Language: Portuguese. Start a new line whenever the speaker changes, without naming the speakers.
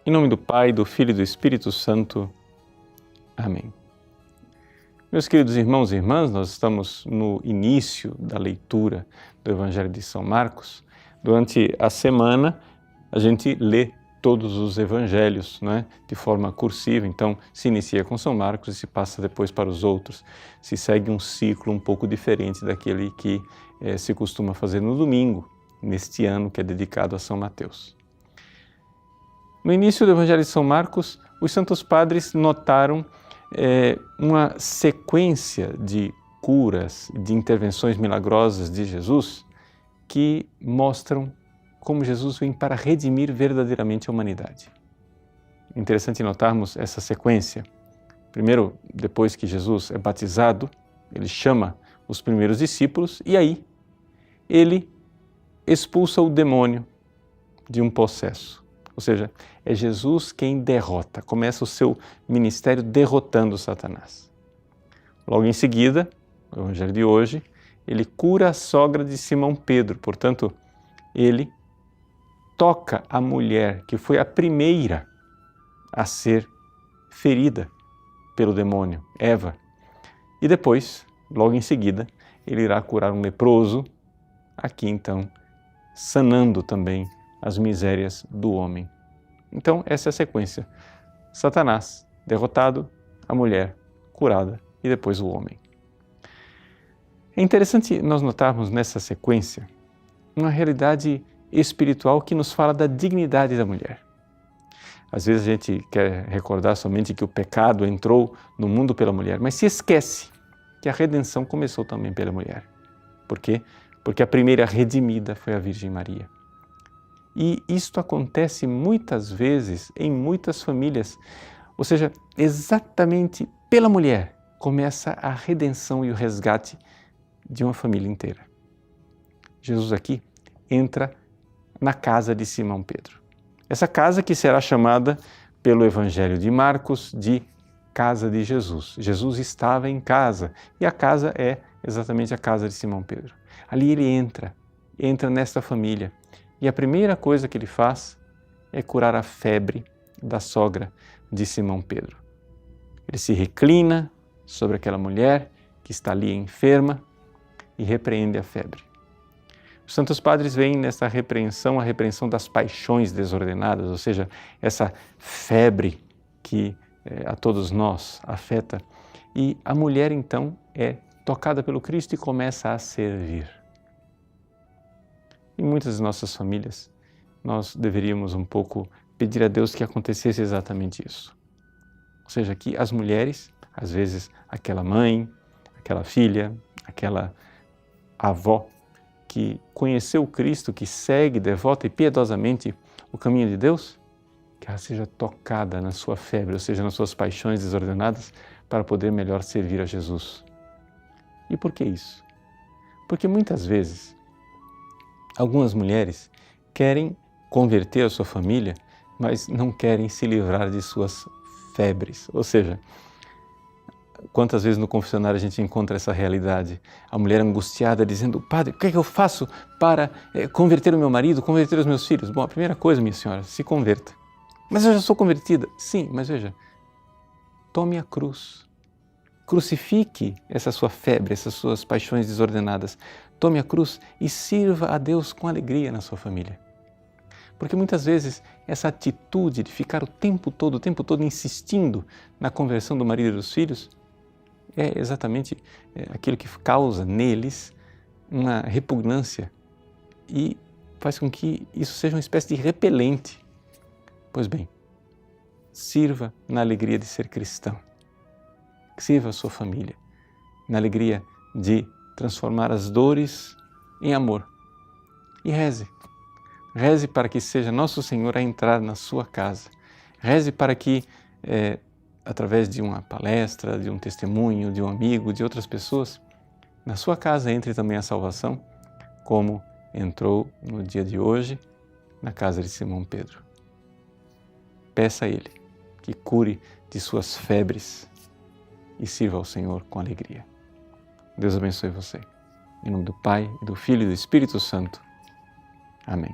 Em nome do Pai, do Filho e do Espírito Santo. Amém. Meus queridos irmãos e irmãs, nós estamos no início da leitura do Evangelho de São Marcos. Durante a semana, a gente lê todos os evangelhos, não é? De forma cursiva, então se inicia com São Marcos e se passa depois para os outros. Se segue um ciclo um pouco diferente daquele que se costuma fazer no domingo, neste ano que é dedicado a São Mateus. No início do Evangelho de São Marcos, os santos padres notaram uma sequência de curas, de intervenções milagrosas de Jesus que mostram como Jesus vem para redimir verdadeiramente a humanidade. Interessante notarmos essa sequência. Primeiro, depois que Jesus é batizado, ele chama os primeiros discípulos e aí ele expulsa o demônio de um possesso. Ou seja, é Jesus quem derrota, começa o seu ministério derrotando Satanás. Logo em seguida, no Evangelho de hoje, ele cura a sogra de Simão Pedro, portanto, ele toca a mulher que foi a primeira a ser ferida pelo demônio, Eva. E depois, logo em seguida, ele irá curar um leproso, aqui então, sanando também as misérias do homem. Então, essa é a sequência. Satanás derrotado, a mulher curada e depois o homem. É interessante nós notarmos nessa sequência uma realidade espiritual que nos fala da dignidade da mulher. Às vezes a gente quer recordar somente que o pecado entrou no mundo pela mulher, mas se esquece que a redenção começou também pela mulher. Por quê? Porque a primeira redimida foi a Virgem Maria. E isto acontece muitas vezes em muitas famílias, ou seja, exatamente pela mulher começa a redenção e o resgate de uma família inteira. Jesus aqui entra na casa de Simão Pedro. Essa casa que será chamada pelo Evangelho de Marcos de casa de Jesus. Jesus estava em casa e a casa é exatamente a casa de Simão Pedro. Ali ele entra nesta família e a primeira coisa que ele faz é curar a febre da sogra de Simão Pedro. Ele se reclina sobre aquela mulher que está ali enferma e repreende a febre. Os santos padres veem nessa repreensão a repreensão das paixões desordenadas, ou seja, essa febre que a todos nós afeta. E a mulher então é tocada pelo Cristo e começa a servir. Em muitas de nossas famílias, nós deveríamos um pouco pedir a Deus que acontecesse exatamente isso. Ou seja, que as mulheres, às vezes aquela mãe, aquela filha, aquela avó, que conheceu o Cristo, que segue devota e piedosamente o caminho de Deus, que ela seja tocada na sua febre, ou seja, nas suas paixões desordenadas, para poder melhor servir a Jesus. E por que isso? Porque muitas vezes algumas mulheres querem converter a sua família, mas não querem se livrar de suas febres, ou seja, quantas vezes no confessionário a gente encontra essa realidade? A mulher angustiada dizendo, padre, o que é que eu faço para converter o meu marido, converter os meus filhos? Bom, a primeira coisa, minha senhora, se converta. Mas eu já sou convertida. Sim, mas veja, tome a cruz. Crucifique essa sua febre, essas suas paixões desordenadas. Tome a cruz e sirva a Deus com alegria na sua família. Porque muitas vezes essa atitude de ficar o tempo todo insistindo na conversão do marido e dos filhos é exatamente aquilo que causa neles uma repugnância e faz com que isso seja uma espécie de repelente. Pois bem, sirva na alegria de ser cristão. Sirva a sua família na alegria de transformar as dores em amor. E reze. Reze para que seja Nosso Senhor a entrar na sua casa. Reze para que, através de uma palestra, de um testemunho, de um amigo, de outras pessoas, na sua casa entre também a salvação, como entrou no dia de hoje na casa de Simão Pedro. Peça a Ele que cure de suas febres e sirva ao Senhor com alegria. Deus abençoe você. Em nome do Pai, e do Filho e do Espírito Santo. Amém.